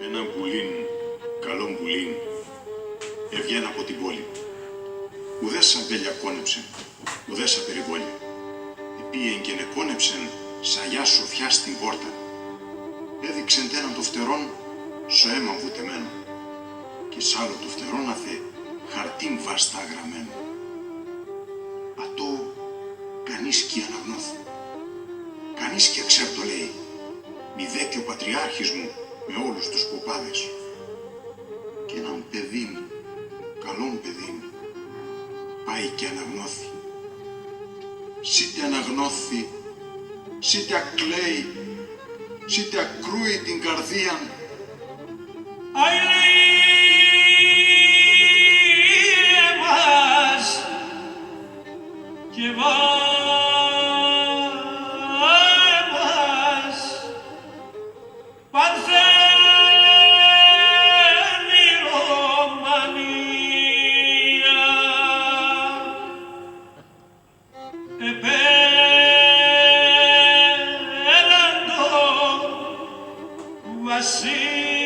Έναν πουλίν, καλόν πουλίν, έβγαινε από την πόλη. Ουδέσα μπέλια κόνεψεν, ουδέσα περιβόλια. Επίεν και νεκόνεψεν, σαγιά σοφιά στην πόρτα. Έδειξεν τέναν το φτερόν, σο αίμα βουτεμένο. Και σ' άλλο το φτερόν αθε, χαρτίν βαστά γραμμένο. Ατό, κανείς κι αναγνώθη. Κανείς κι αξέρτο λέει. Μη δε και ο πατριάρχης μου με όλους τους ποπάδες. Κι έναν παιδί μου, καλόν παιδί μου, πάει και αναγνώθη. Σίτε αναγνώθη, σίτε ακλαίει, σίτε ακρούει την καρδίαν. Εμάς και εμάς πανθαίνει Ρωμανία επέραντο βασίλειο.